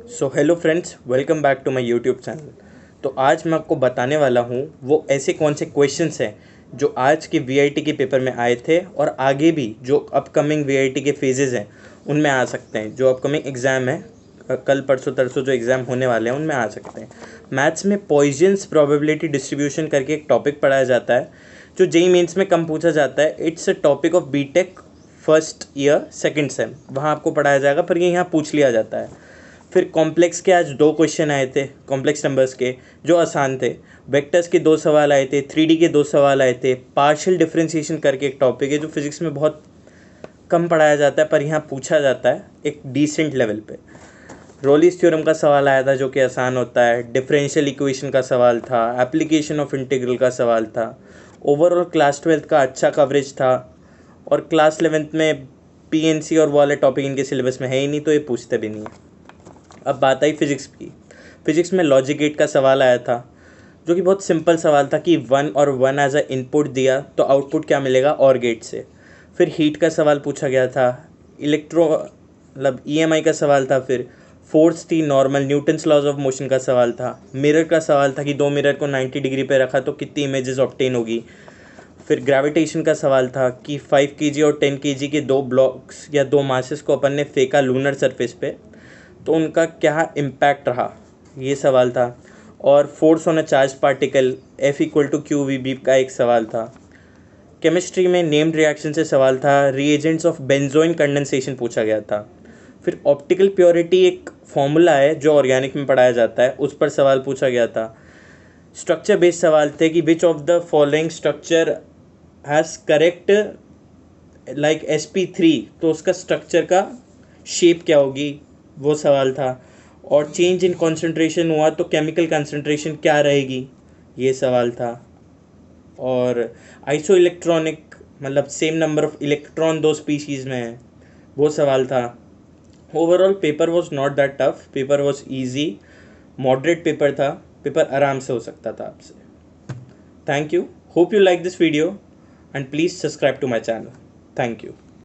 So hello friends, welcome back to my YouTube channel. तो आज मैं आपको बताने वाला हूँ वो ऐसे कौन से क्वेश्चंस हैं जो आज के वीआईटी के पेपर में आए थे और आगे भी जो अपकमिंग वीआईटी के फेजेस हैं उनमें आ सकते हैं। जो अपकमिंग एग्ज़ाम है, कल परसों तरसों जो एग्ज़ाम होने वाले हैं उनमें आ सकते हैं। मैथ्स में पॉइजन्स प्रोबेबिलिटी डिस्ट्रीब्यूशन करके एक टॉपिक पढ़ाया जाता है जो जेईई मेंस में कम पूछा जाता है। It's a topic of BTech first year second sem, वहाँ आपको पढ़ाया जाएगा, पर ये यहाँ पूछ लिया जाता है। फिर कॉम्प्लेक्स के आज 2 क्वेश्चन आए थे, कॉम्प्लेक्स नंबर्स के जो आसान थे। वेक्टर्स के 2 सवाल आए थे, 3D के 2 सवाल आए थे। पार्शियल डिफरेंशिएशन करके एक टॉपिक है जो फिजिक्स में बहुत कम पढ़ाया जाता है पर यहाँ पूछा जाता है एक डिसेंट लेवल पे। रोलिस थ्योरम का सवाल आया था जो कि आसान होता है। डिफरेंशियल इक्वेशन का सवाल था। एप्लीकेशन ऑफ इंटीग्रल का सवाल था। ओवरऑल क्लास 12th का अच्छा कवरेज था और क्लास 11th में पीएनसी और वो वाले टॉपिक इनके सिलेबस में है ही नहीं, तो ये पूछते भी नहीं है। अब बात आई फिज़िक्स की। फिज़िक्स में लॉजिक गेट का सवाल आया था जो कि बहुत सिंपल सवाल था कि 1 और 1 एज अ इनपुट दिया तो आउटपुट क्या मिलेगा और गेट से। फिर हीट का सवाल पूछा गया था। मतलब ईएमआई का सवाल था। फिर फोर्स थी normal, Newton's laws of motion का सवाल था। मिरर का सवाल था कि 2 मिरर को 90 डिग्री पे रखा तो कितनी इमेजेस ऑब्टेन होगी। फिर ग्रेविटेशन का सवाल था कि 5 केजी और 10 केजी के 2 ब्लॉक्स या 2 मासेस को अपन ने फेंका लूनर सरफेस पे तो उनका क्या इम्पैक्ट रहा, ये सवाल था। और force on a charge particle F=q_v_b का एक सवाल था। केमिस्ट्री में नेम्ड रिएक्शन से सवाल था। रीएजेंट्स ऑफ बेंजोइन कंडेंसेशन पूछा गया था। फिर ऑप्टिकल प्योरिटी एक फॉर्मूला है जो ऑर्गेनिक में पढ़ाया जाता है, उस पर सवाल पूछा गया था। स्ट्रक्चर बेस्ड सवाल थे कि which of the following structure has correct like sp3, तो उसका स्ट्रक्चर का शेप क्या होगी, वो सवाल था। और चेंज इन कंसंट्रेशन हुआ तो केमिकल कंसंट्रेशन क्या रहेगी, ये सवाल था। और आइसो इलेक्ट्रॉनिक मतलब same number of electron 2 species में है, वो सवाल था। Overall paper was not that tough, paper was easy, moderate paper था। पेपर आराम से हो सकता था आपसे। Thank you, hope you like this video and please subscribe to my channel. Thank you.